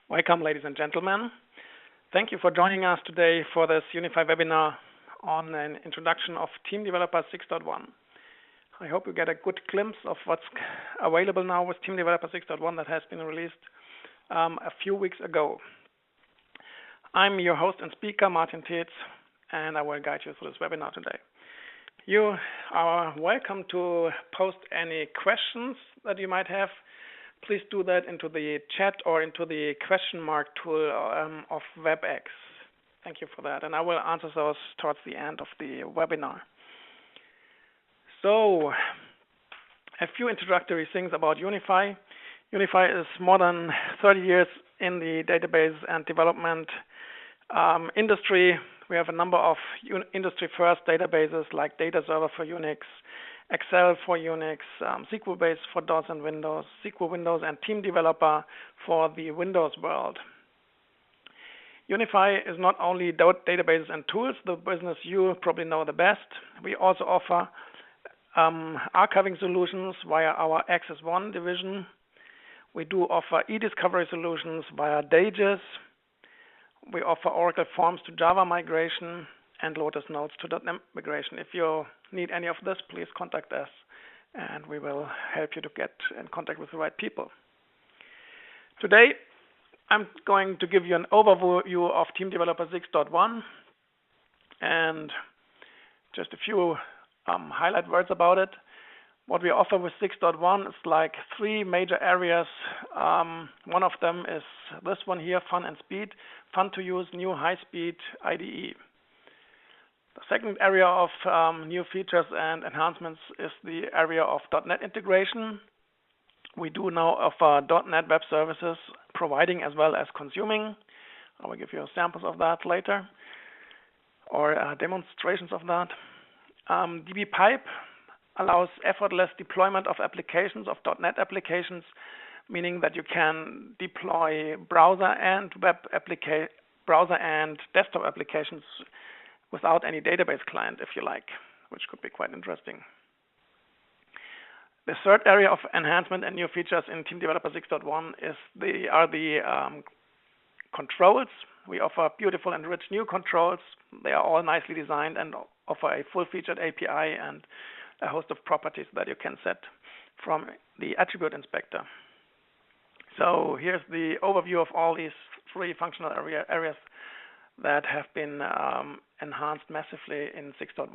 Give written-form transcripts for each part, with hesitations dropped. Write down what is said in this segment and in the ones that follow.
Welcome, ladies and gentlemen. Thank you for joining us today for this Unify webinar on an introduction of Team Developer 6.1. I hope you get a good glimpse of what's available now with Team Developer 6.1 that has been released a few weeks ago. I'm your host and speaker, Martin Tetz, and I will guide you through this webinar today. You are welcome to post any questions that you might have. Please do that into the chat or into the question mark tool of WebEx. Thank you for that, and I will answer those towards the end of the webinar. So, a few introductory things about Unify. Unify is more than 30 years in the database and development industry. We have a number of industry-first databases like Data Server for Unix, Excel for Unix, SQL Base for DOS and Windows, SQL Windows, and Team Developer for the Windows world. Unify is not only databases and tools, the business you probably know the best. We also offer archiving solutions via our Access One division. We do offer e-discovery solutions via Dages. We offer Oracle Forms to Java migration and Lotus Notes to .NET migration. If you need any of this, please contact us, and we will help you to get in contact with the right people. Today, I'm going to give you an overview of Team Developer 6.1 and just a few highlight words about it. What we offer with 6.1 is like three major areas. One of them is this one here, fun and speed, fun to use, new high-speed IDE. The second area of new features and enhancements is the area of .NET integration. We do now offer .NET web services, providing as well as consuming. I will give you samples of that later, or demonstrations of that. DB Pipe allows effortless deployment of applications, of .NET applications, meaning that you can deploy browser and desktop applications without any database client, if you like, which could be quite interesting. The third area of enhancement and new features in Team Developer 6.1 are the controls. We offer beautiful and rich new controls. They are all nicely designed and offer a full-featured API and a host of properties that you can set from the attribute inspector. So here's the overview of all these three functional areas that have been enhanced massively in 6.1.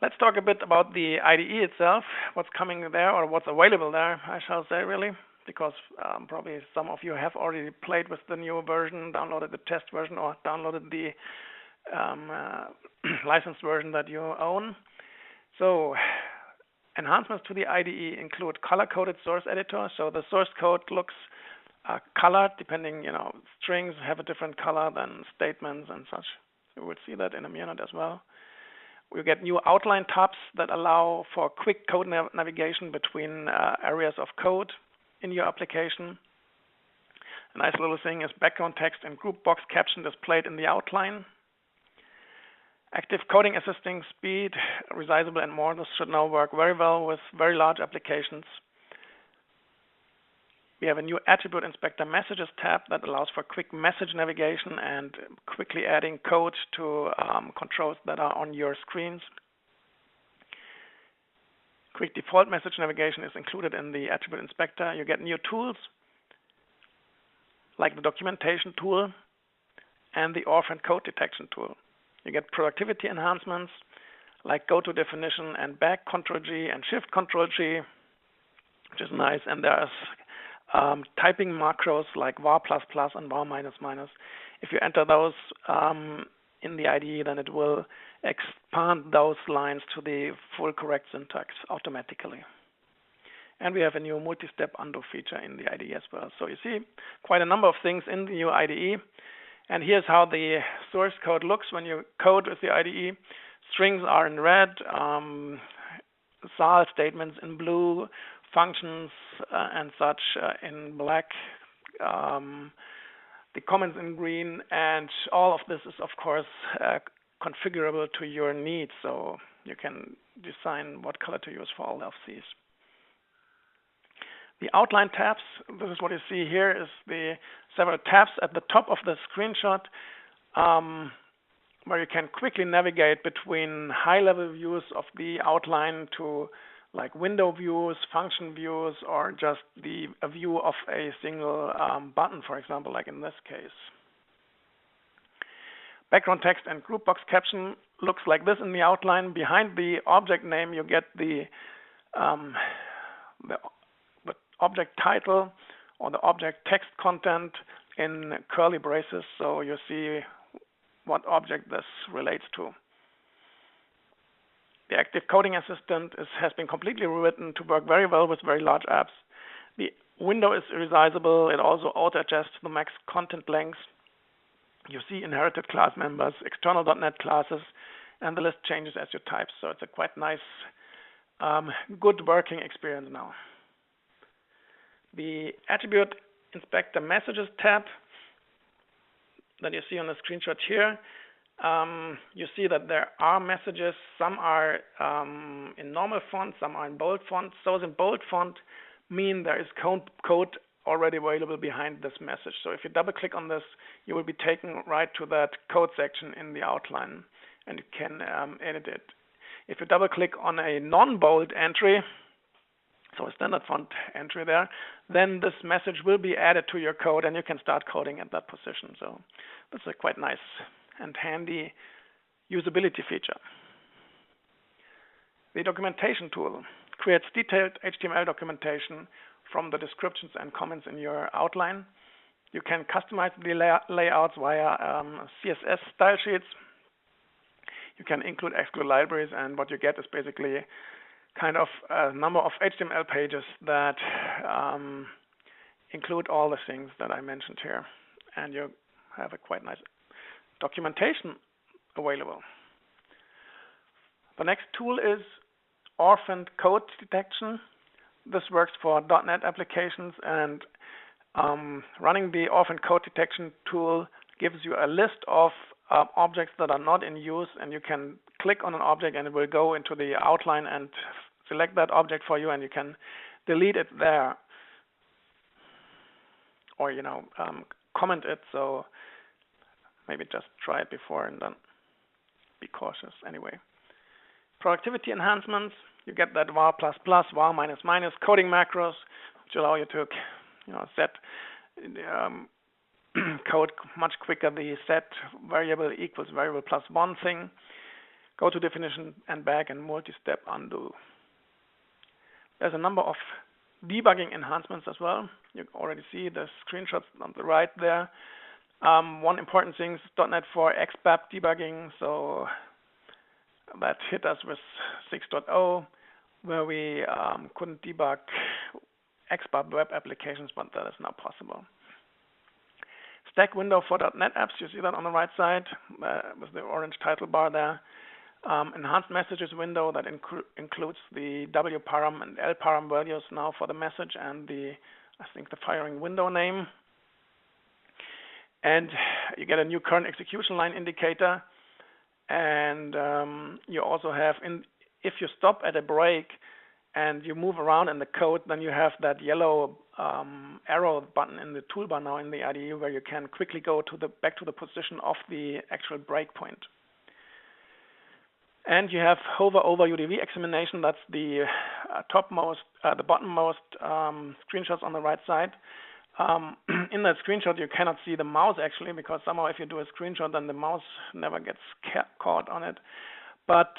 Let's talk a bit about the IDE itself, what's coming there or what's available there, I shall say, really, because probably some of you have already played with the new version, downloaded the test version, or downloaded the licensed version that you own. So enhancements to the IDE include color-coded source editor. So the source code looks colored, depending, strings have a different color than statements and such. You will see that in a minute as well. We get new outline tabs that allow for quick code navigation between areas of code in your application. A nice little thing is background text and group box caption displayed in the outline. Active coding assisting speed, resizable, and more. This should now work very well with very large applications. We have a new attribute inspector messages tab that allows for quick message navigation and quickly adding code to controls that are on your screens. Quick default message navigation is included in the attribute inspector. You get new tools like the documentation tool and the orphan code detection tool. You get productivity enhancements like go to definition and back Ctrl-G and shift Ctrl-G, which is nice. And there's typing macros like var++ and var-. If you enter those in the IDE, then it will expand those lines to the full correct syntax automatically. And we have a new multi-step undo feature in the IDE as well. So you see quite a number of things in the new IDE. And here's how the source code looks when you code with the IDE. Strings are in red, SAL statements in blue, functions and such in black, the comments in green, and all of this is, of course, configurable to your needs, so you can design what color to use for all of these. The outline tabs, this is what you see here, is the several tabs at the top of the screenshot, where you can quickly navigate between high-level views of the outline to like window views, function views, or just a view of a single button, for example, like in this case. Background text and group box caption looks like this in the outline. Behind the object name, you get the object title or the object text content in curly braces, so you see what object this relates to. The active coding assistant has been completely rewritten to work very well with very large apps. The window is resizable. It also auto-adjusts the max content length. You see inherited class members, external .NET classes, and the list changes as you type. So it's a quite nice, good working experience now. The Attribute Inspector Messages tab that you see on the screenshot here, you see that there are messages. Some are in normal font, some are in bold font. Those in bold font mean there is code already available behind this message. So if you double-click on this, you will be taken right to that code section in the outline, and you can edit it. If you double-click on a non-bold entry, so a standard font entry there, then this message will be added to your code, and you can start coding at that position. So that's a quite nice and handy usability feature. The documentation tool creates detailed HTML documentation from the descriptions and comments in your outline. You can customize the layouts via CSS style sheets. You can include exclude libraries, and what you get is basically kind of a number of HTML pages that include all the things that I mentioned here, and you have a quite nice documentation available. The next tool is orphaned code detection. This works for .NET applications, and running the orphaned code detection tool gives you a list of objects that are not in use, and you can click on an object and it will go into the outline and select that object for you, and you can delete it there, or comment it. So maybe just try it before and then be cautious anyway. Productivity enhancements, you get that var plus plus, var minus minus coding macros, which allow you to set code much quicker. The set variable equals variable plus one thing, go to definition and back, and multi-step undo. There's a number of debugging enhancements as well. You already see the screenshots on the right there. One important thing is .NET 4 XBAP debugging. So that hit us with 6.0, where we couldn't debug XBAP web applications, but that is now possible. Stack window for .NET apps, you see that on the right side with the orange title bar there. Enhanced messages window that includes the W-param and L-param values now for the message and I think the firing window name. And you get a new current execution line indicator. And you also have, if you stop at a break and you move around in the code, then you have that yellow arrow button in the toolbar now in the IDE, where you can quickly go back to the position of the actual breakpoint. And you have hover over UDV examination. That's the the bottommost screenshots on the right side. In that screenshot, you cannot see the mouse actually, because somehow if you do a screenshot, then the mouse never gets caught on it. But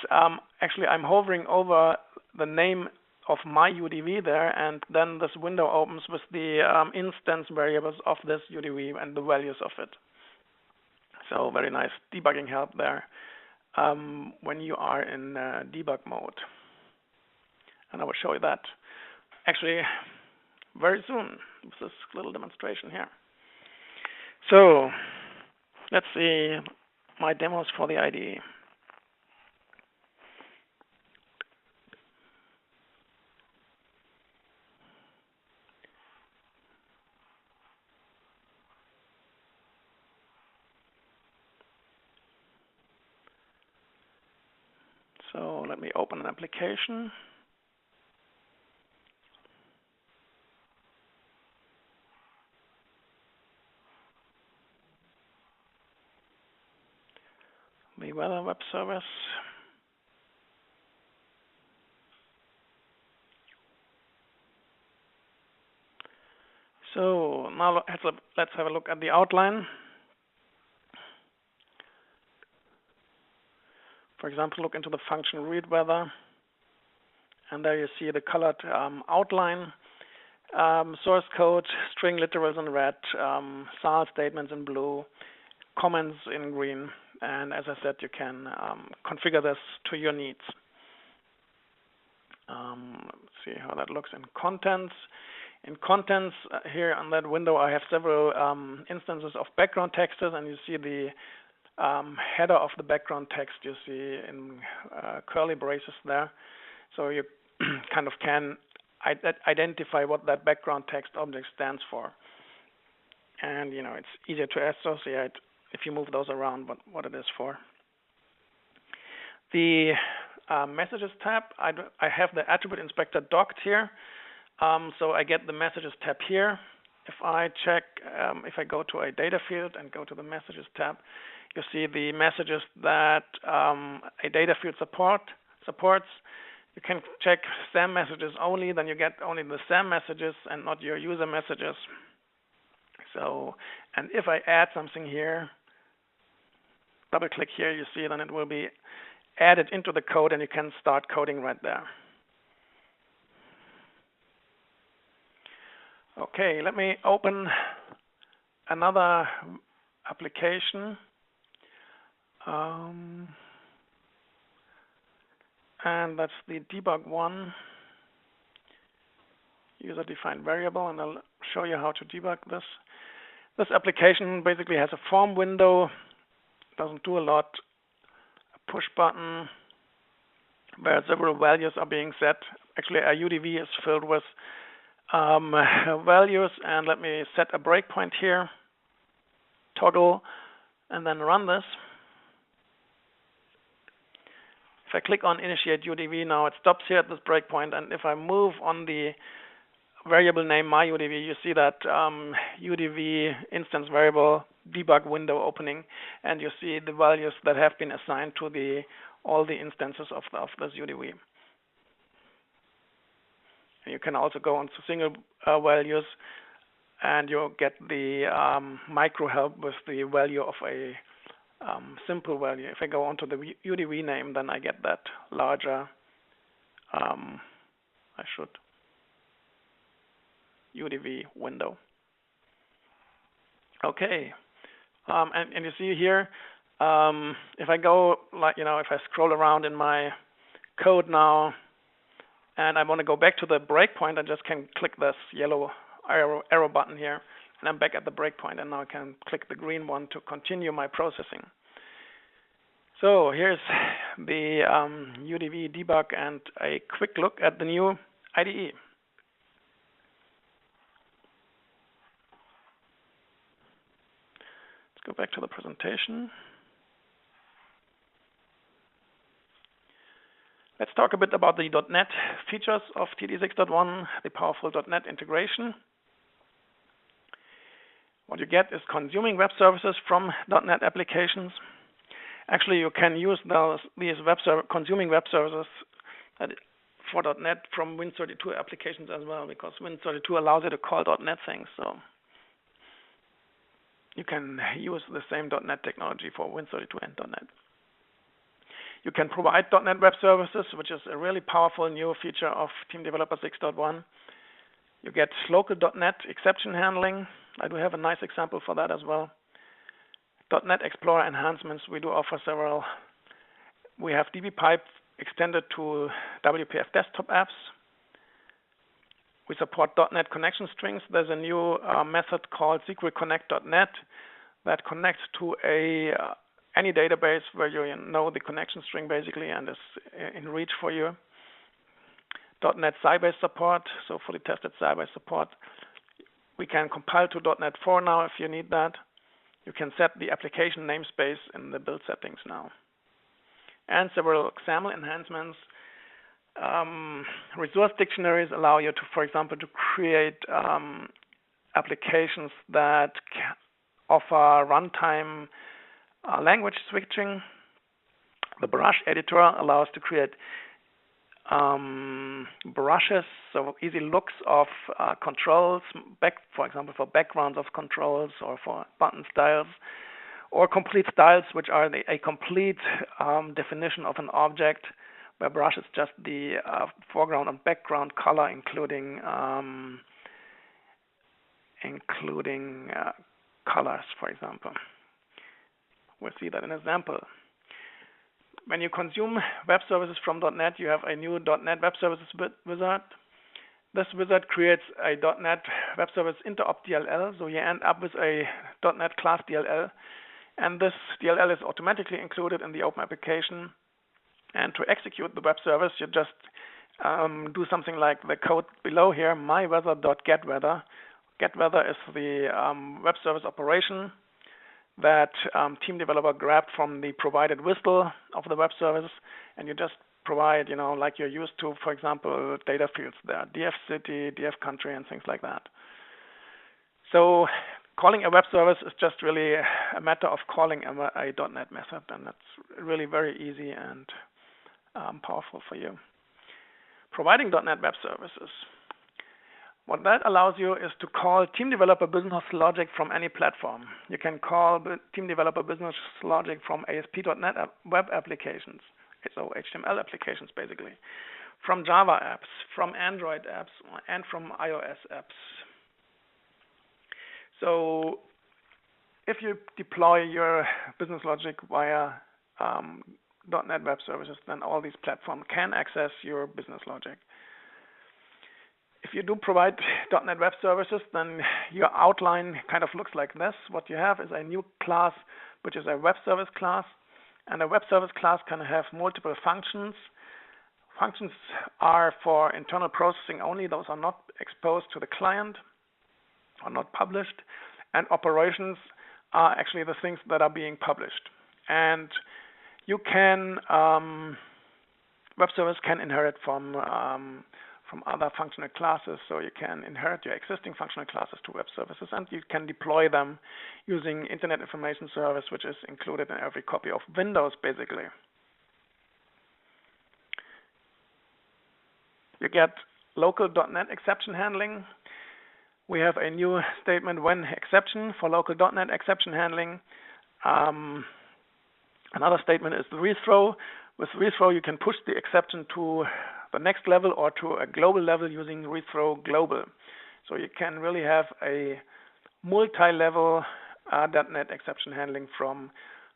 actually, I'm hovering over the name of my UDV there, and then this window opens with the instance variables of this UDV and the values of it. So very nice debugging help there when you are in debug mode. And I will show you that actually very soon with this little demonstration here. So let's see my demos for the IDE. So let me open an application. the weather web service. So now let's have a look at the outline. For example, look into the function read weather, and there you see the colored outline, source code, string literals in red, SAL statements in blue, comments in green, and as I said, you can configure this to your needs. Let's see how that looks in contents. In contents, here on that window, I have several instances of background texts, and you see the header of the background text you see in curly braces there. So you kind of can identify what that background text object stands for. And it's easier to associate if you move those around what it is for. The messages tab, I have the attribute inspector docked here. So I get the messages tab here. If I check, if I go to a data field and go to the messages tab, you see the messages that a data field supports. You can check SAM messages only, then you get only the SAM messages and not your user messages. So, and if I add something here, double click here, you see then it will be added into the code and you can start coding right there. Okay, let me open another application. And that's the debug one, user-defined variable, and I'll show you how to debug this. This application basically has a form window, doesn't do a lot, a push button where several values are being set. Actually, a UDV is filled with values, and let me set a breakpoint here, toggle, and then run this. If I click on initiate UDV now, it stops here at this breakpoint, and if I move on the variable name myUDV, you see that UDV instance variable debug window opening, and you see the values that have been assigned to all the instances of this UDV. And you can also go on to single values, and you'll get the micro help with the value of a simple value. If I go on to the UDV name, then I get that larger UDV window. Okay, and you see here, if I go if I scroll around in my code now, and I want to go back to the breakpoint, I just can click this yellow arrow button here, and I'm back at the breakpoint, and now I can click the green one to continue my processing. So here's the UDV debug and a quick look at the new IDE. Let's go back to the presentation. Let's talk a bit about the .NET features of TD6.1, the powerful .NET integration. What you get is consuming web services from .NET applications. Actually, you can use these consuming web services for .NET from Win32 applications as well, because Win32 allows you to call .NET things. So you can use the same .NET technology for Win32 and .NET. You can provide .NET web services, which is a really powerful new feature of Team Developer 6.1. You get local .NET exception handling. I do have a nice example for that as well. .NET Explorer enhancements, we do offer several. We have dbpipe extended to WPF desktop apps. We support .NET connection strings. There's a new method called SQLconnect.NET that connects to any database where you know the connection string basically and is in reach for you. .NET Sybase support, so fully tested Sybase support. We can compile to .NET 4 now if you need that. You can set the application namespace in the build settings now. And several XAML enhancements. Resource dictionaries allow you to, for example, to create applications that offer runtime language switching. The brush editor allows to create brushes, so easy looks of controls, for example, for backgrounds of controls or for button styles, or complete styles, which are a complete definition of an object, where brush is just the foreground and background color, including colors, for example. We'll see that in an example. When you consume web services from .NET, you have a new .NET Web Services wizard. This wizard creates a .NET Web Service interop DLL, so you end up with a .NET class DLL, and this DLL is automatically included in the open application. And to execute the web service, you just do something like the code below here, myweather.getWeather. GetWeather is the web service operation that team developer grabbed from the provided whistle of the web service, and you just provide, like you're used to, for example, data fields there, df city, df country, and things like that. So calling a web service is just really a matter of calling a .NET method, and that's really very easy and powerful for you. Providing .NET Web Services. What that allows you is to call team developer business logic from any platform. You can call team developer business logic from ASP.NET web applications, so HTML applications basically, from Java apps, from Android apps, and from iOS apps. So if you deploy your business logic via .NET Web Services, then all these platforms can access your business logic. If you do provide .NET Web Services, then your outline kind of looks like this. What you have is a new class, which is a web service class. And a web service class can have multiple functions. Functions are for internal processing only. Those are not exposed to the client or not published. And operations are actually the things that are being published. And you can, web service can inherit from other functional classes, so you can inherit your existing functional classes to web services, and you can deploy them using Internet Information Service, which is included in every copy of Windows, basically. You get local .NET exception handling. We have a new statement when exception for local .NET exception handling. Another statement is the rethrow. With rethrow, you can push the exception to the next level or to a global level using rethrow global. So you can really have a multi-level .NET exception handling from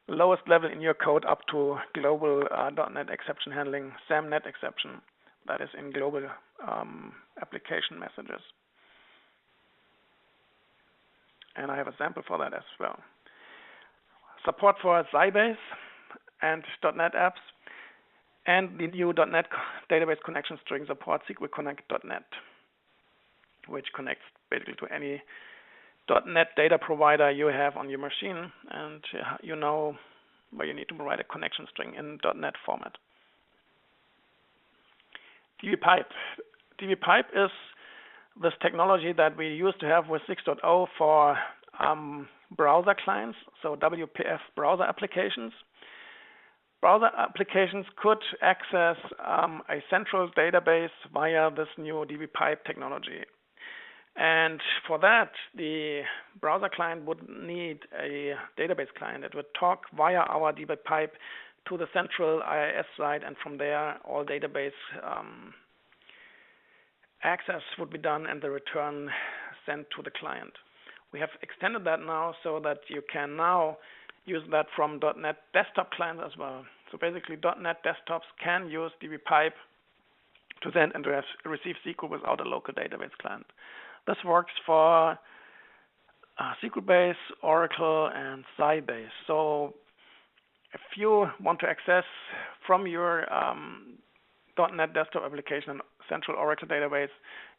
the lowest level in your code up to global .NET exception handling, SAMNet exception, that is in global application messages. And I have a sample for that as well. Support for Sybase and .NET apps, and the new .NET database connection string support SQL Connect.NET, which connects basically to any .NET data provider you have on your machine, and you know where you need to provide a connection string in .NET format. dbpipe. dbpipe is this technology that we used to have with 6.0 for browser clients, so WPF browser applications. Browser applications could access a central database via this new dbpipe technology. And for that, the browser client would need a database client. It would talk via our dbpipe to the central IIS side, and from there, all database access would be done and the return sent to the client. We have extended that now so that you can now use that from .NET desktop clients as well. So basically, .NET desktops can use dbpipe to send and receive SQL without a local database client. This works for SQL-Base, Oracle, and Sybase. So if you want to access from your .NET desktop application central Oracle database,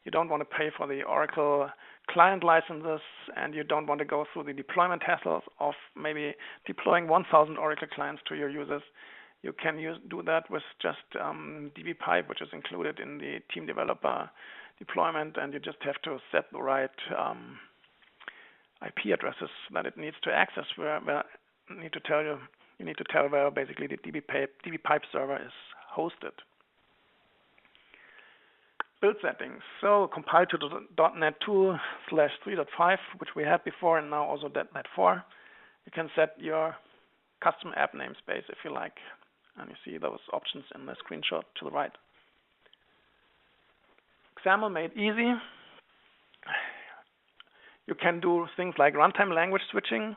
you don't want to pay for the Oracle client licenses, and you don't want to go through the deployment hassles of maybe deploying 1,000 Oracle clients to your users. You can do that with just dbpipe, which is included in the team developer deployment, and you just have to set the right IP addresses that it needs to access. Where I need to tell you, You need to tell where basically the DB pipe server is hosted. Build settings. So compile to the .NET 2/3.5, which we had before, and now also .NET 4. You can set your custom app namespace if you like, and you see those options in the screenshot to the right. XAML made easy. You can do things like runtime language switching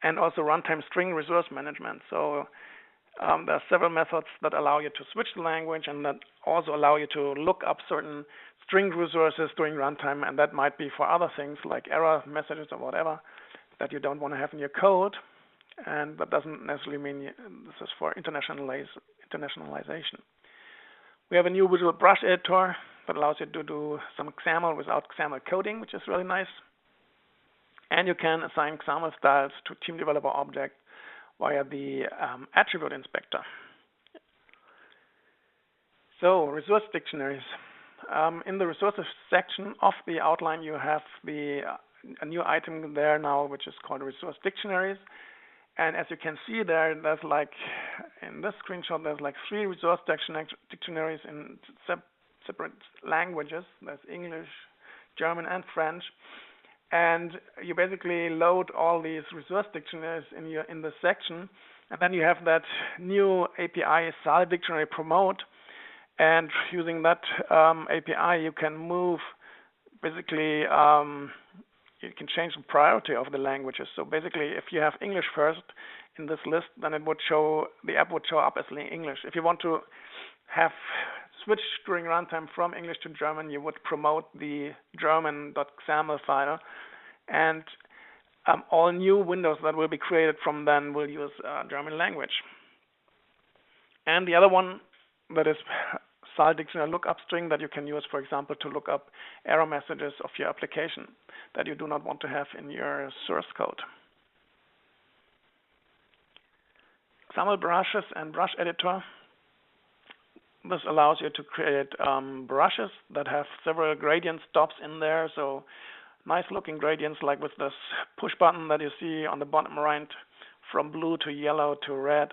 and also runtime string resource management. So there are several methods that allow you to switch the language and that also allow you to look up certain string resources during runtime, and that might be for other things like error messages or whatever that you don't want to have in your code. And that doesn't necessarily mean this is for internationalization. We have a new visual brush editor that allows you to do some XAML without XAML coding, which is really nice. And you can assign XAML styles to team developer object via the attribute inspector. So resource dictionaries. In the resources section of the outline, you have a new item there now, which is called resource dictionaries. And as you can see there, there's like, in this screenshot, there's like 3 resource dictionaries in separate languages. There's English, German, and French. And you basically load all these resource dictionaries in this section. And then you have that new API, SAL Dictionary Promote. And using that API, you can move, basically, you can change the priority of the languages. So basically, if you have English first in this list, then it would show, the app would show up as English. If you want to have switch during runtime from English to German, you would promote the German.xaml file, and all new windows that will be created from then will use German language. And the other one that is SAL dictionary lookup string that you can use, for example, to look up error messages of your application that you do not want to have in your source code. XAML brushes and brush editor. This allows you to create brushes that have several gradient stops in there. So nice looking gradients like with this push button that you see on the bottom right, from blue to yellow to red,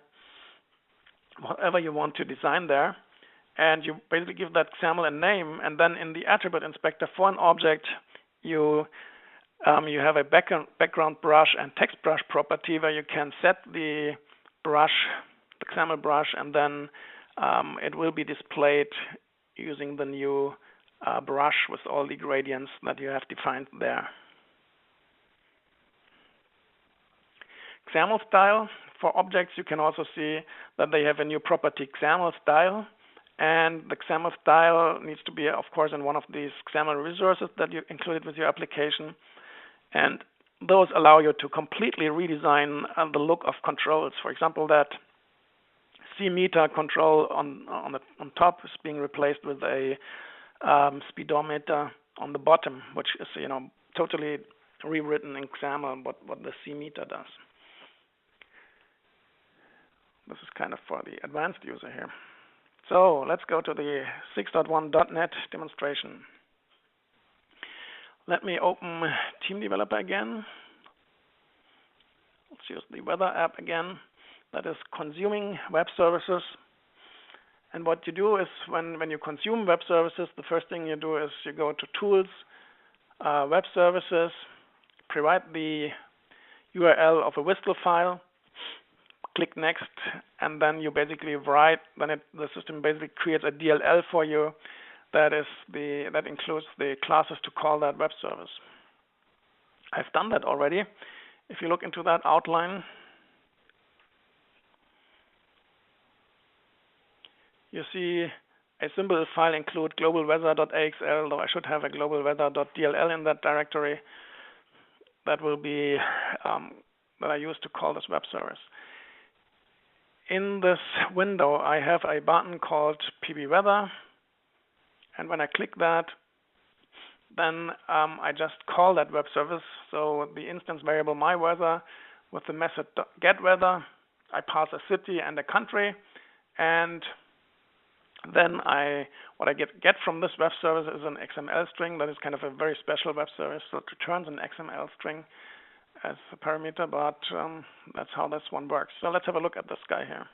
whatever you want to design there. And you basically give that XAML a name, and then in the attribute inspector for an object, you have a background brush and text brush property where you can set the brush, the XAML brush, and then it will be displayed using the new brush with all the gradients that you have defined there. XAML style. For objects, you can also see that they have a new property, XAML style. And the XAML style needs to be, of course, in one of these XAML resources that you included with your application. And those allow you to completely redesign the look of controls. For example, that C-meter control on top is being replaced with a speedometer on the bottom, which is totally rewritten in XAML what the C-meter does. This is kind of for the advanced user here. So let's go to the 6.1.NET demonstration. Let me open Team Developer again. Let's use the weather app again. That is consuming web services. And what you do is when you consume web services, the first thing you do is you go to Tools, Web Services, provide the URL of a WSDL file, click Next, and then you basically write. Then the system basically creates a DLL for you that includes the classes to call that web service. I've done that already. If you look into that outline, you see a simple file include globalweather.axl, though I should have a globalweather.dll in that directory. That will be that I use to call this web service. In this window, I have a button called pbweather, and when I click that, then I just call that web service. So the instance variable myweather with the method getWeather, I pass a city and a country, and then what I get from this web service is an XML string that is kind of a very special web service. So it returns an XML string, as a parameter, but that's how this one works. So let's have a look at this guy here.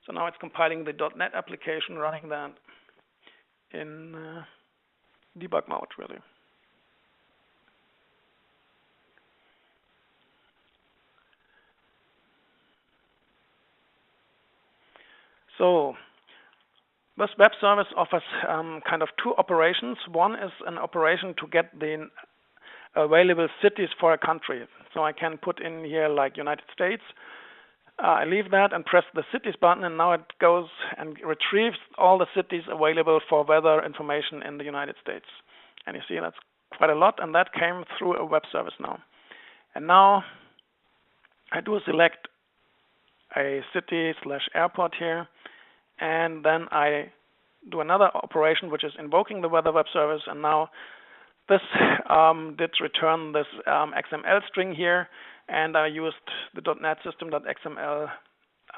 So now it's compiling the .NET application, running that in debug mode, really. So this web service offers kind of two operations. One is an operation to get the available cities for a country. So I can put in here like United States. I leave that and press the cities button, and now it goes and retrieves all the cities available for weather information in the United States. And you see that's quite a lot, and that came through a web service now. And now I do select a city/airport here, and then I do another operation which is invoking the weather web service, and now this did return this XML string here, and I used the .NET system.xml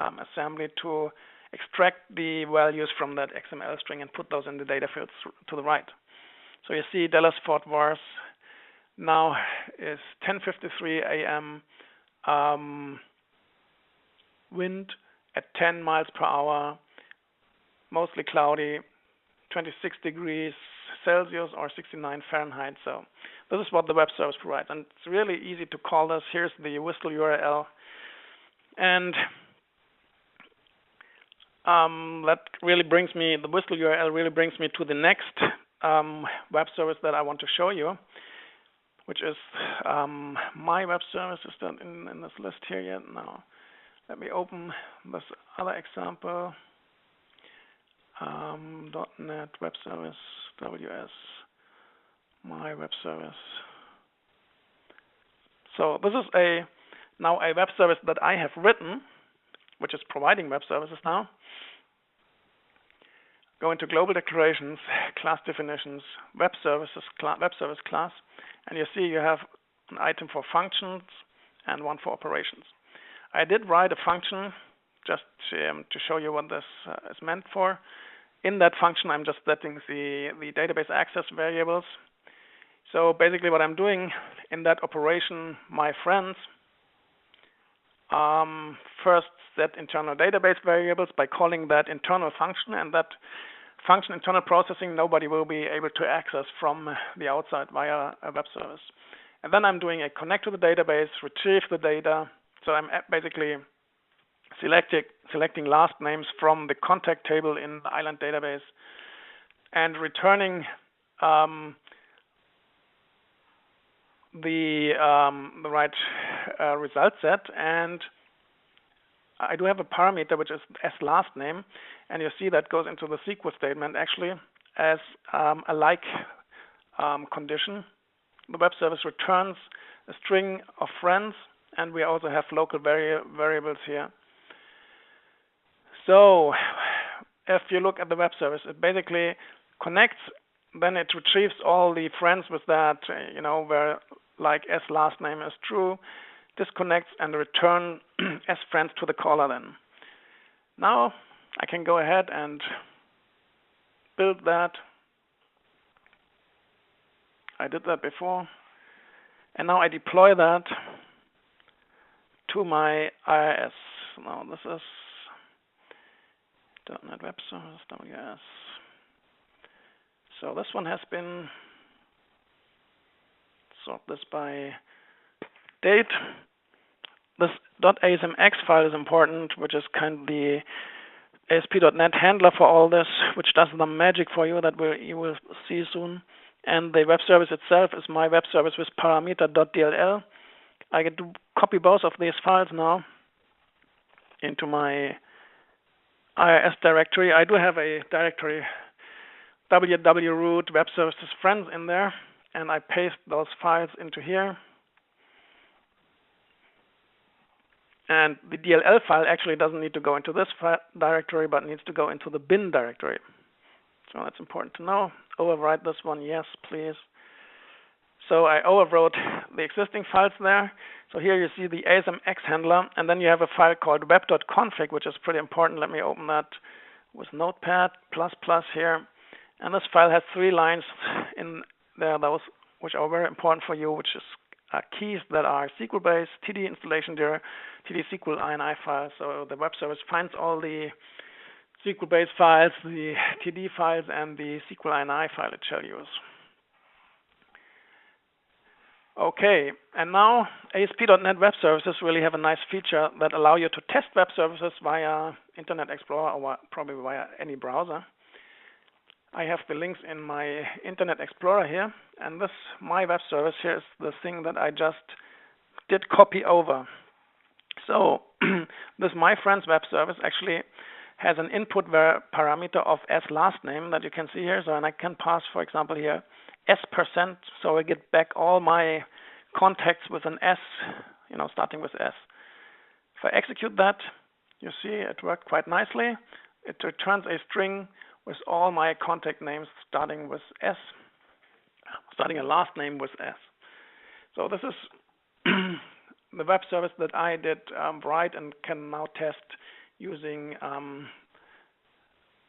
assembly to extract the values from that XML string and put those in the data fields to the right. So you see Dallas-Fort Worth now is 10:53 a.m. Wind at 10 miles per hour, mostly cloudy, 26 degrees Celsius or 69 Fahrenheit. So this is what the web service provides, and it's really easy to call this. Here's the WSDL URL, and that really brings me, the WSDL URL really brings me to the next web service that I want to show you, which is my web service. Is that in this list here yet? No. Let me open this other example. .NET web service, WS, my web service. So this is now a web service that I have written, which is providing web services now. Go into global declarations, class definitions, web service class, and you see you have an item for functions and one for operations. I did write a function just to show you what this is meant for. In that function, I'm just setting the database access variables. So basically what I'm doing in that operation, my friends first set internal database variables by calling that internal function, and that function internal processing nobody will be able to access from the outside via a web service. And then I'm doing a connect to the database, retrieve the data. So I'm basically selecting last names from the contact table in the Island database and returning the right result set. And I do have a parameter which is as last name, and you see that goes into the SQL statement actually as a like condition. The web service returns a string of friends, and we also have local variables here. So if you look at the web service, it basically connects, then it retrieves all the friends with that, where like as last name is true, disconnects and return as friends to the caller then. Now I can go ahead and build that. I did that before. And now I deploy that to my IIS. Now this is .NET Web Service, WS. So this one has been sort this by date. This .asmx file is important, which is kind of the ASP.NET handler for all this, which does the magic for you that you will see soon. And the web service itself is my web service with parameter.dll. I get to copy both of these files now into my IIS directory. I do have a directory www.root web services friends in there, and I paste those files into here. And the DLL file actually doesn't need to go into this directory, but needs to go into the bin directory. So that's important to know. Overwrite this one, yes, please. So I overwrote the existing files there. So here you see the ASMX handler, and then you have a file called web.config, which is pretty important. Let me open that with Notepad++ here. And this file has 3 lines in there are those which are very important for you, which is keys that are SQL-based, TD installation there, TD SQL INI files. So the web service finds all the SQL-based files, the TD files, and the SQL INI file it shall use. Okay, and now ASP.NET Web Services really have a nice feature that allow you to test web services via Internet Explorer or probably via any browser. I have the links in my Internet Explorer here, and this my web service here is the thing that I just did copy over. So this my friend's web service actually has an input parameter of s last name that you can see here. So and I can pass, for example, here s%, so I get back all my contacts with an s, starting with s. If I execute that, you see it worked quite nicely. It returns a string with all my contact names starting with s, starting a last name with s. So this is the web service that I did write and can now test using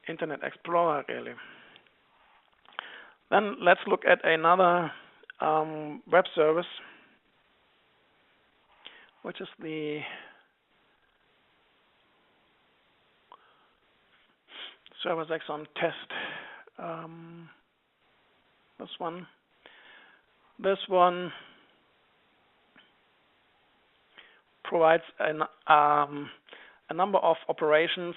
Internet Explorer really. Then let's look at another web service, which is the Service Exon test. This one provides a number of operations.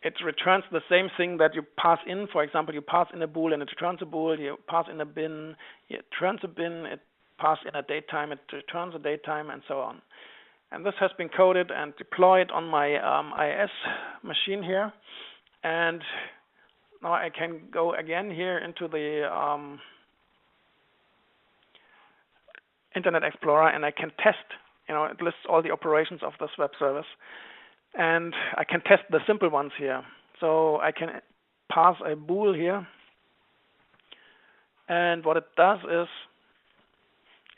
It returns the same thing that you pass in. For example, you pass in a bool and it returns a bool. You pass in a bin, it returns a bin. It passes in a datetime, it returns a datetime, and so on. And this has been coded and deployed on my IIS machine here. And now I can go again here into the Internet Explorer, and I can test. It lists all the operations of this web service. And I can test the simple ones here. So I can pass a bool here. And what it does is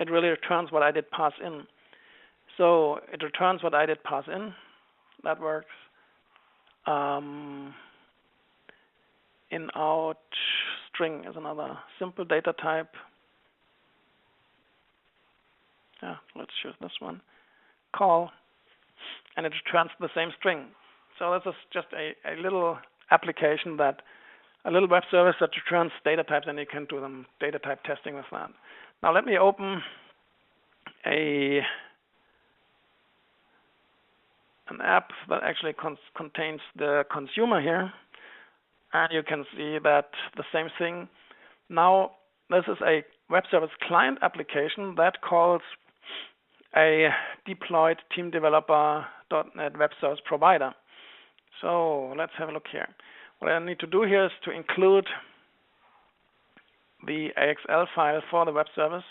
it really returns what I did pass in. So it returns what I did pass in. That works. In-out string is another simple data type. Yeah, let's choose this one. Call. And it returns the same string. So this is just a little application a little web service that returns data types, and you can do them data type testing with that. Now let me open an app that actually contains the consumer here, and you can see that the same thing. Now this is a web service client application that calls a deployed team developer.NET web service provider. So let's have a look here. What I need to do here is to include the AXL file for the web service,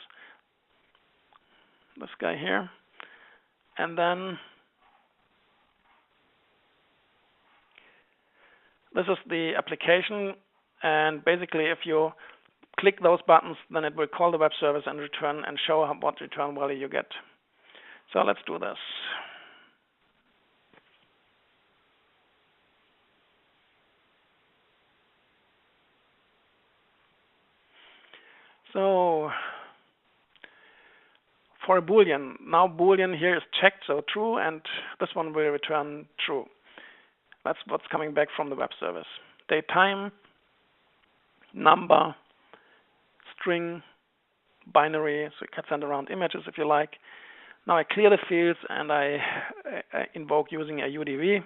this guy here, and then this is the application, and basically if you click those buttons, then it will call the web service and return and show what return value you get. So let's do this. So for a Boolean, now Boolean here is checked, so true, and this one will return true. That's what's coming back from the web service. Date time, number, string, binary, so you can send around images if you like. Now I clear the fields and I invoke using a UDV,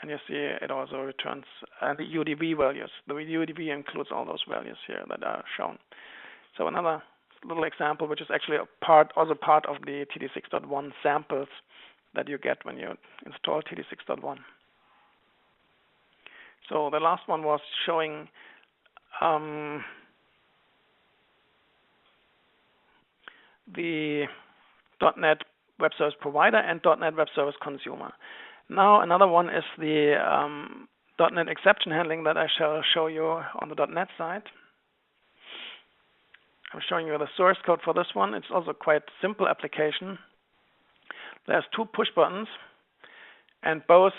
and you see it also returns the UDV values. The UDV includes all those values here that are shown. So another little example, which is actually also part of the TD6.1 samples that you get when you install TD6.1. So the last one was showing the .NET Web Service Provider and .NET Web Service Consumer. Now another one is the .NET exception handling that I shall show you on the .NET side. I'm showing you the source code for this one. It's also quite simple application. There's two push buttons, and both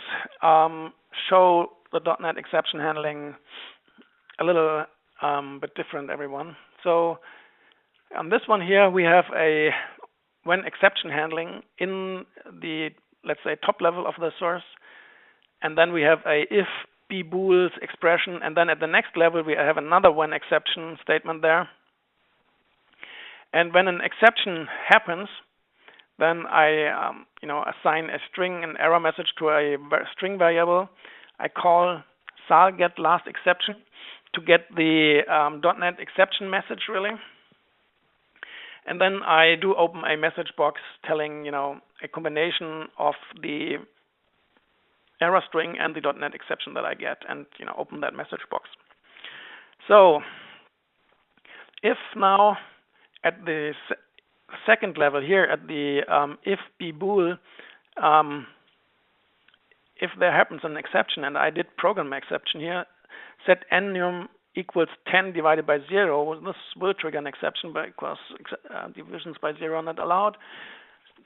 show the .NET exception handling a little bit different, everyone. So on this one here, we have a when exception handling in the, let's say, top level of the source, and then we have a if b bools expression, and then at the next level we have another when exception statement there. And when an exception happens, then I assign a string, an error message to a string variable. I call sal get last exception to get the .NET exception message really. And then I do open a message box telling, a combination of the error string and the .NET exception that I get, and open that message box. So if now at the second level here at the if b bool, if there happens an exception, and I did program exception here, set enum equals 10 divided by 0, this will trigger an exception because divisions by 0 are not allowed.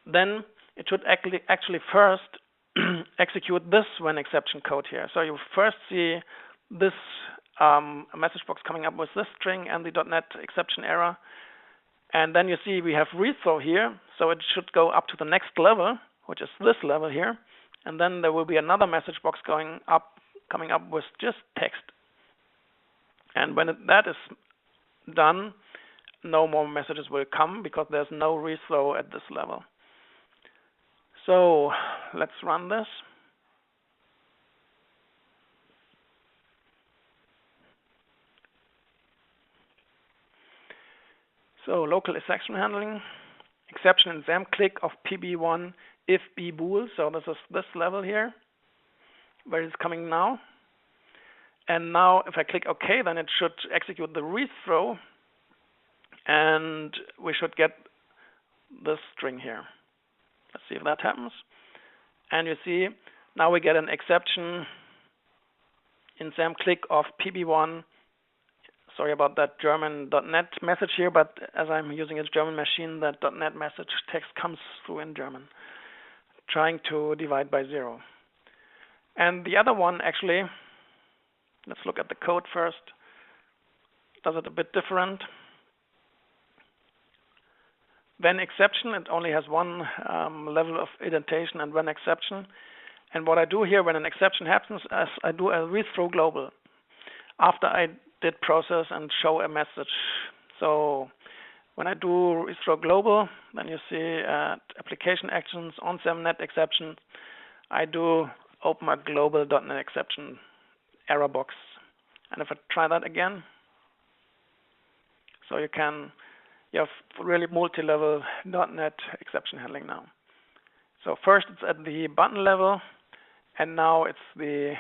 Then it should actually first execute this when exception code here. So you first see this message box coming up with this string and the .NET exception error. And then you see we have rethrow here, so it should go up to the next level, which is this level here. And then there will be another message box coming up with just text. And when that is done, no more messages will come because there's no rethrow at this level. So let's run this. So local exception handling, exception in XAMPP click of PB1 if b bool. So this is this level here where it's coming now. And now if I click OK, then it should execute the rethrow, and we should get this string here. Let's see if that happens. And you see now we get an exception in XAMPP click of PB1. Sorry about that German .NET message here, but as I'm using a German machine, that .NET message text comes through in German, trying to divide by 0. And the other one actually, let's look at the code first. Does it a bit different. When exception, it only has one level of indentation and when exception. And what I do here when an exception happens is I do a rethrow global after I did process and show a message. So when I do rethrow global, then you see application actions on .NET exception. I do open a global .NET exception error box. And if I try that again, so you have really multi-level .NET exception handling now. So first it's at the button level, and now it's the,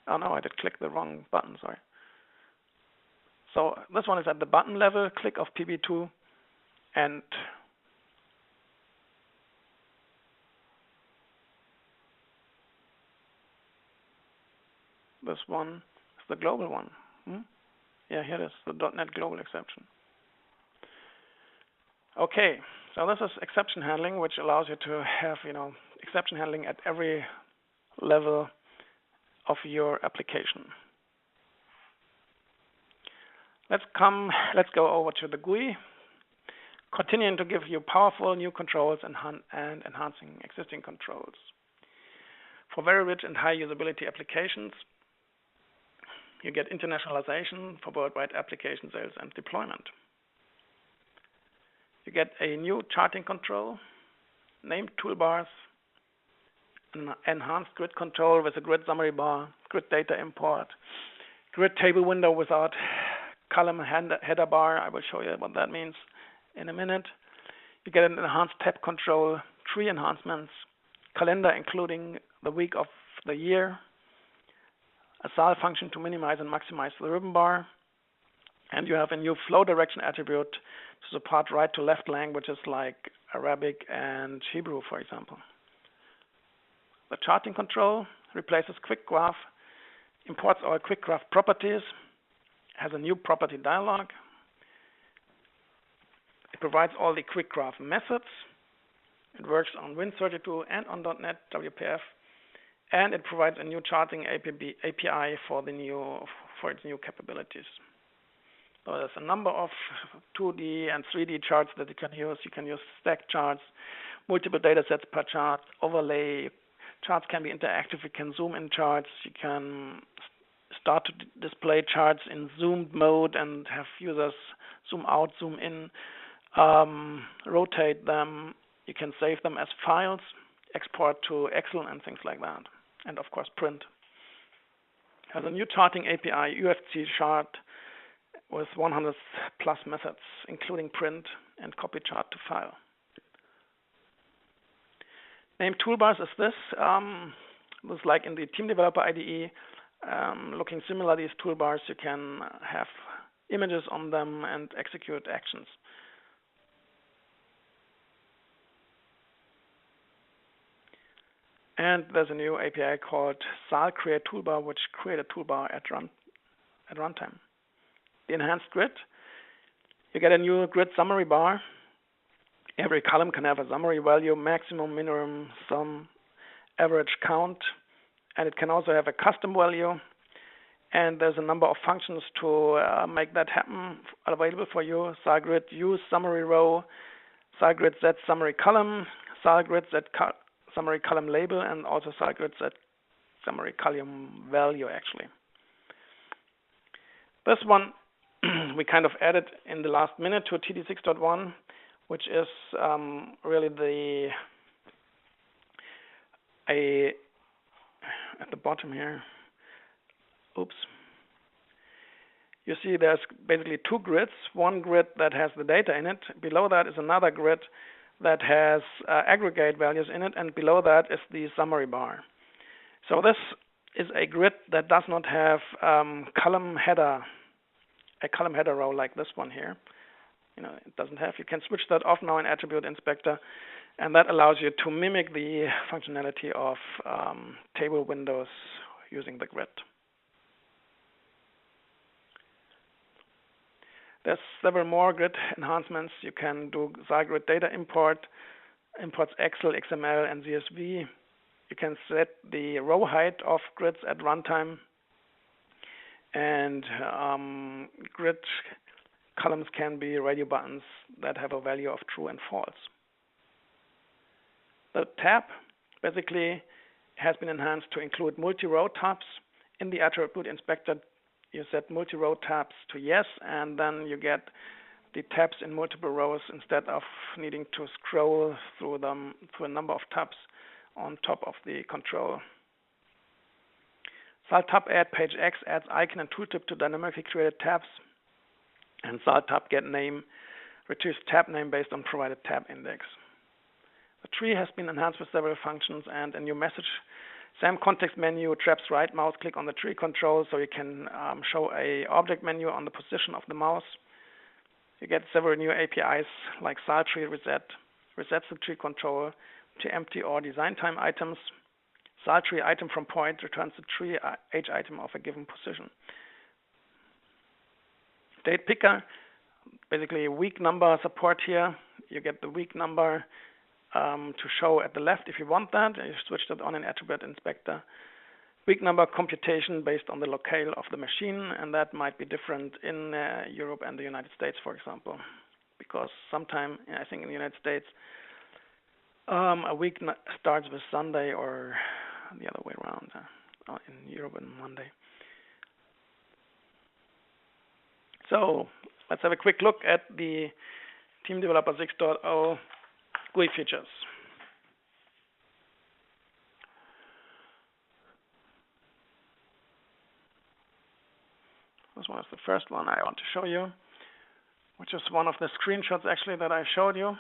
oh no, I did click the wrong button, sorry. So this one is at the button level, click of PB2, and this one is the global one. Yeah, here it is, the .NET global exception. Okay, so this is exception handling, which allows you to have, exception handling at every level of your application. Let's go over to the GUI, continuing to give you powerful new controls and enhancing existing controls. For very rich and high usability applications, you get internationalization for worldwide application sales and deployment. You get a new charting control, named toolbars, an enhanced grid control with a grid summary bar, grid data import, grid table window without column header bar. I will show you what that means in a minute. You get an enhanced tab control, tree enhancements, calendar including the week of the year, a sal function to minimize and maximize the ribbon bar, and you have a new flow direction attribute to support right to left languages like Arabic and Hebrew, for example. The charting control replaces quick graph, imports all quick graph properties, has a new property dialog. It provides all the quick graph methods. It works on Win32 and on .NET WPF, and it provides a new charting API for its new capabilities. So there's a number of 2D and 3D charts that you can use. You can use stack charts, multiple data sets per chart, overlay. Charts can be interactive. You can zoom in charts. You can start to display charts in zoomed mode and have users zoom out, zoom in, rotate them. You can save them as files, export to Excel and things like that. And of course, print. Has a new charting API, UFC chart, with 100 plus methods, including print and copy chart to file. Named toolbars is this. This is like in the Team Developer IDE. Looking similar, these toolbars, you can have images on them and execute actions. And there's a new API called SAL Create Toolbar, which create a toolbar at runtime. The enhanced grid, you get a new grid summary bar. Every column can have a summary value, maximum, minimum, sum, average, count, and it can also have a custom value. And there's a number of functions to make that happen available for you. SAL Grid use summary row, SAL Grid set summary column, SAL Grid set summary column label, and also SAL Grid set summary column value actually. This one we kind of added in the last minute to TD 6.1, which is really at the bottom here. Oops. You see there's basically two grids. One grid that has the data in it. Below that is another grid that has aggregate values in it, and below that is the summary bar. So this is a grid that does not have a column header row like this one here. It doesn't have. You can switch that off now in Attribute Inspector, and that allows you to mimic the functionality of table windows using the grid. There's several more grid enhancements. You can do SAL Grid data imports Excel, XML, and CSV. You can set the row height of grids at runtime, and grid columns can be radio buttons that have a value of true and false. The tab basically has been enhanced to include multi-row tabs. In the Attribute Inspector, you set multi-row tabs to yes, and then you get the tabs in multiple rows instead of needing to scroll through them through a number of tabs on top of the control. SAL Tab Add Page X adds icon and tooltip to dynamically created tabs. And SAL Tab Get Name retrieves tab name based on provided tab index. The tree has been enhanced with several functions and a new message. SAM context menu traps right mouse click on the tree control, so you can show a object menu on the position of the mouse. You get several new APIs like SAL Tree Reset, resets the tree control to empty or design time items. SAL Tree item from point returns the tree age item of a given position. Date picker, basically week number support here. You get the week number to show at the left if you want that. You switch that on in Attribute Inspector. Week number computation based on the locale of the machine, and that might be different in Europe and the United States, for example, because sometime, I think in the United States, a week starts with Sunday or the other way around. In Europe and Monday. So let's have a quick look at the Team Developer 6.0 GUI features. This one is the first one I want to show you, which is one of the screenshots actually that I showed you,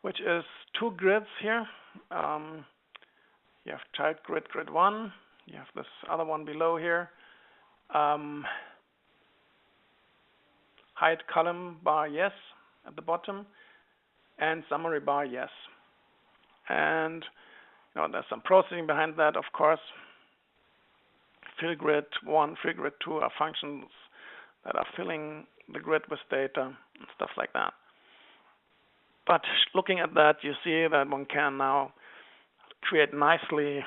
which is two grids here. You have child grid, grid 1. You have this other one below here. Height column bar yes at the bottom, and summary bar yes. And there's some processing behind that, of course. Fill grid 1, fill grid 2 are functions that are filling the grid with data and stuff like that. But looking at that, you see that one can now create nicely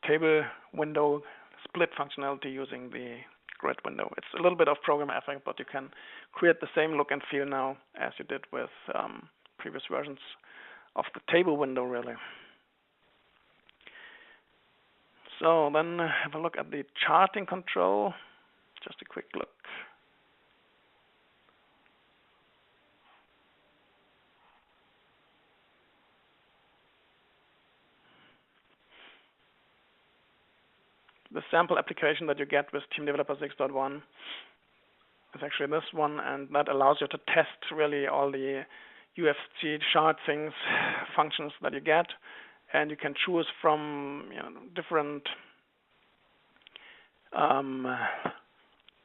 table window split functionality using the grid window. It's a little bit of program effort, but you can create the same look and feel now as you did with previous versions of the table window, really. So then have a look at the charting control. Just a quick look. The sample application that you get with Team Developer 6.1 is actually this one, and that allows you to test really all the UFG chart things, functions that you get, and you can choose from different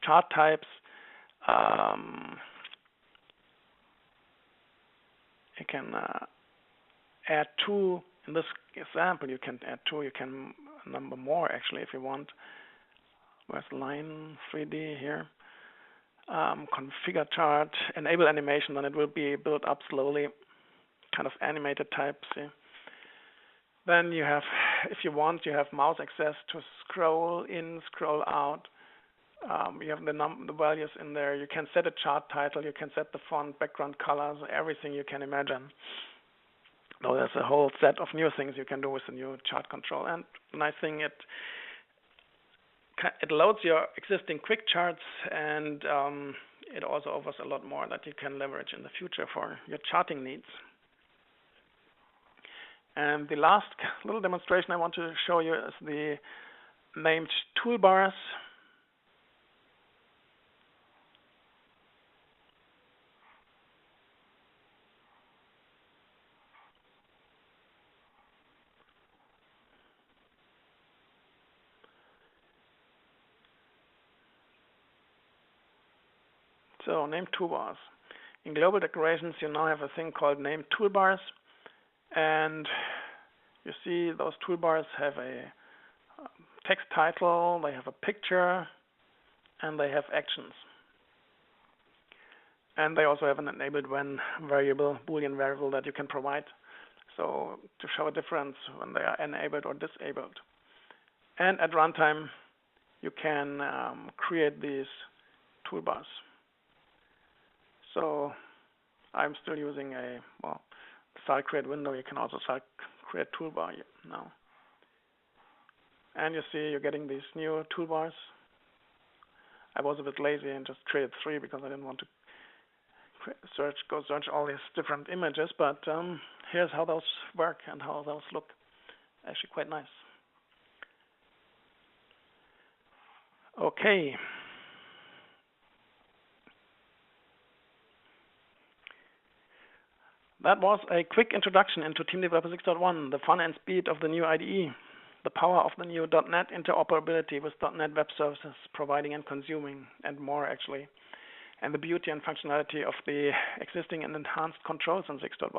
chart types. You can add two. In this example, you can add two. You can number more actually if you want. Where's line 3D here? Configure chart, enable animation, then it will be built up slowly, kind of animated type. See. Then you have, if you want, you have mouse access to scroll in, scroll out. You have the values in there. You can set a chart title. You can set the font, background colors, everything you can imagine. So there's a whole set of new things you can do with the new chart control. And the nice thing, it loads your existing quick charts, and it also offers a lot more that you can leverage in the future for your charting needs. And the last little demonstration I want to show you is the named toolbars. So named toolbars. In global decorations, you now have a thing called named toolbars, and you see those toolbars have a text title, they have a picture, and they have actions. And they also have an enabled when variable, Boolean variable that you can provide, so to show a difference when they are enabled or disabled. And at runtime, you can create these toolbars. So I'm still using a start create window. You can also start create toolbar now. And you see you're getting these new toolbars. I was a bit lazy and just created 3 because I didn't want to go search all these different images. But here's how those work and how those look. Actually quite nice. Okay. That was a quick introduction into Team Developer 6.1, the fun and speed of the new IDE, the power of the new .NET interoperability with .NET Web Services providing and consuming, and more actually, and the beauty and functionality of the existing and enhanced controls in 6.1.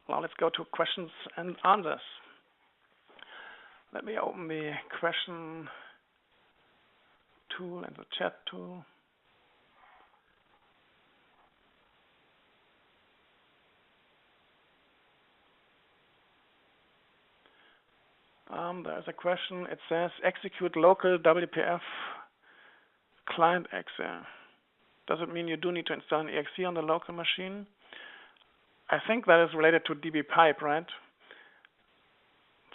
Now let's go to questions and answers. Let me open the question tool and the chat tool. There's a question. It says execute local WPF client exe. Does it mean you do need to install an exe on the local machine? I think that is related to dbpipe, right?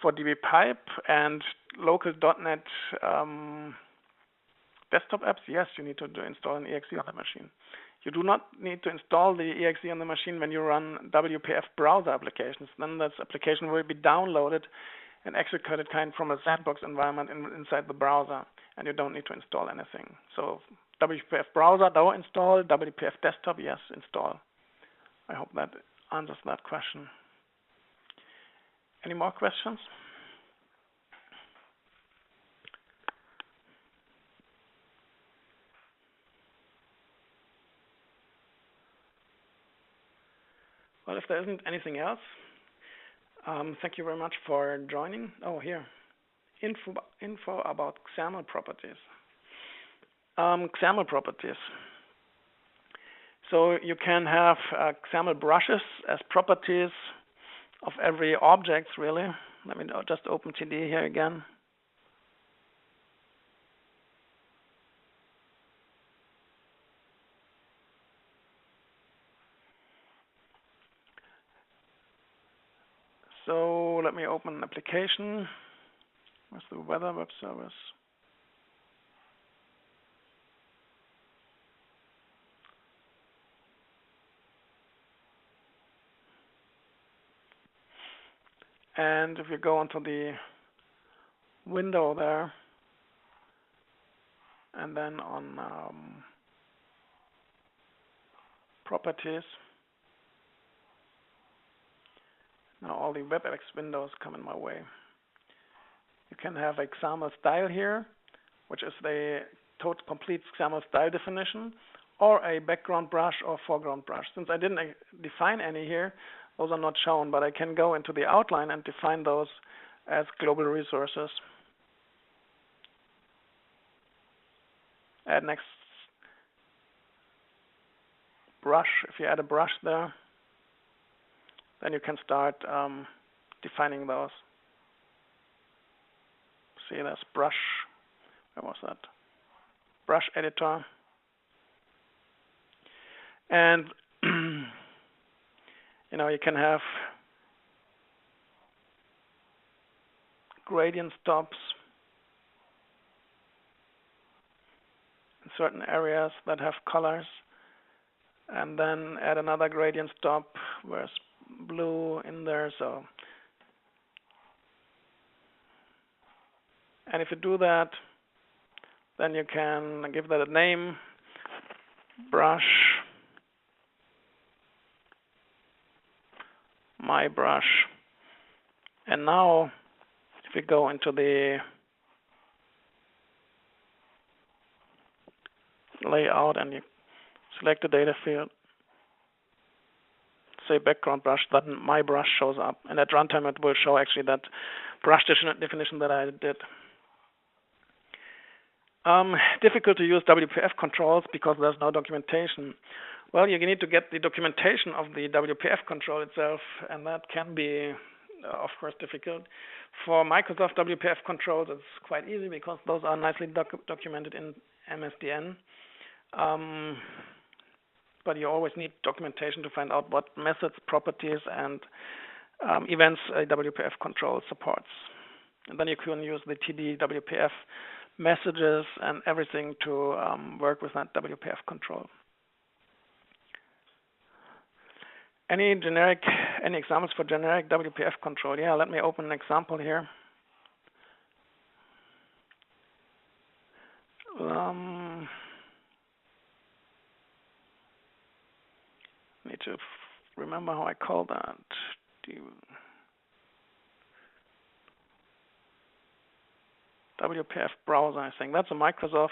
For dbpipe and local .NET desktop apps, yes, you need to install an exe on the machine. You do not need to install the exe on the machine when you run WPF browser applications. Then this application will be downloaded and executed from a sandbox environment inside the browser, and you don't need to install anything. So WPF browser, don't install. WPF desktop, yes, install. I hope that answers that question. Any more questions? Well, if there isn't anything else, thank you very much for joining. Oh, here, info about XAML properties. XAML properties. So you can have XAML brushes as properties of every object, really. Let me just open TD here again. let me open an application with the weather web service. And if you go onto the window there, and then on properties, now all the WebEx windows come in my way. You can have XAML style here, which is the total complete XAML style definition, or a background brush or foreground brush. Since I didn't define any here, those are not shown, but I can go into the outline and define those as global resources. Add next brush. If you add a brush there, then you can start defining those. See, there's brush. Where was that? Brush editor. And you can have gradient stops in certain areas that have colors, and then add another gradient stop where's blue in there. So, and if you do that, then you can give that a name, brush, my brush. And now if you go into the layout and you select the data field, say background brush, then my brush shows up, and at runtime it will show actually that brush definition that I did. Difficult to use WPF controls because there's no documentation. Well, you need to get the documentation of the WPF control itself, and that can be, of course, difficult. For Microsoft WPF controls, it's quite easy because those are nicely documented in MSDN. But you always need documentation to find out what methods, properties, and events a WPF control supports. And then you can use the TD WPF messages and everything to work with that WPF control. Any examples for generic WPF control? Yeah, let me open an example here. Need to remember how I call that. WPF browser, I think. That's a Microsoft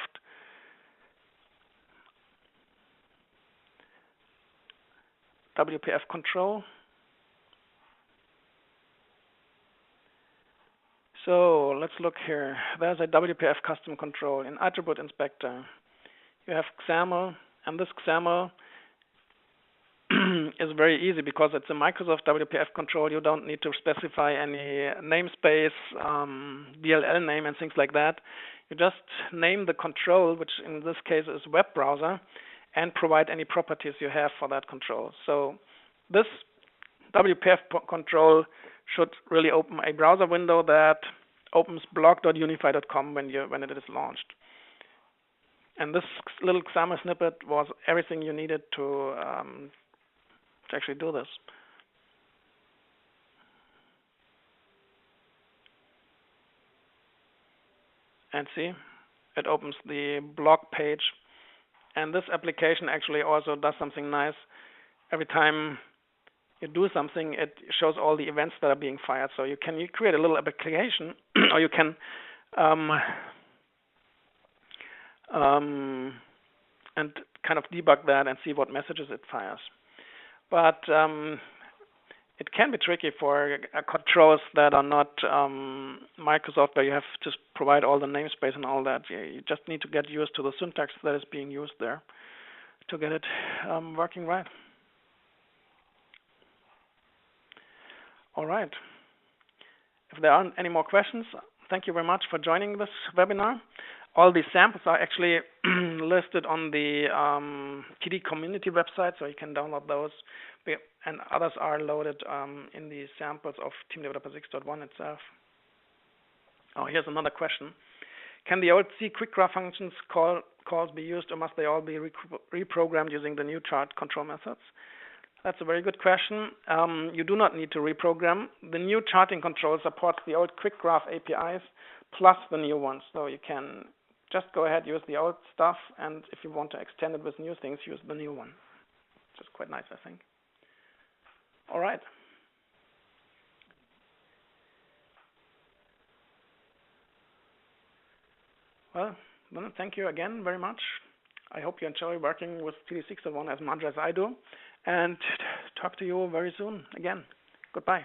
WPF control. So let's look here. There's a WPF custom control in Attribute Inspector. You have XAML, and this XAML is very easy because it's a Microsoft WPF control. You don't need to specify any namespace, DLL name, and things like that. You just name the control, which in this case is web browser, and provide any properties you have for that control. So this WPF control should really open a browser window that opens blog.unify.com when it is launched. And this little XAML snippet was everything you needed to actually do this. And see, it opens the blog page. And this application actually also does something nice. Every time you do something, it shows all the events that are being fired. So you can create a little application, or you can and kind of debug that and see what messages it fires. But it can be tricky for controls that are not Microsoft, where you have to provide all the namespace and all that. You just need to get used to the syntax that is being used there to get it working right. All right. If there aren't any more questions, thank you very much for joining this webinar. All these samples are actually listed on the KDE community website, so you can download those. And others are loaded in the samples of Team Developer 6.1 itself. Oh, here's another question. Can the old C quick graph functions calls be used, or must they all be reprogrammed using the new chart control methods? That's a very good question. You do not need to reprogram. The new charting control supports the old quick graph APIs plus the new ones. So you can just go ahead, use the old stuff, and if you want to extend it with new things, use the new one. Which is quite nice, I think. All right. Well, then thank you again very much. I hope you enjoy working with TD 6.1 as much as I do. And talk to you very soon again. Goodbye.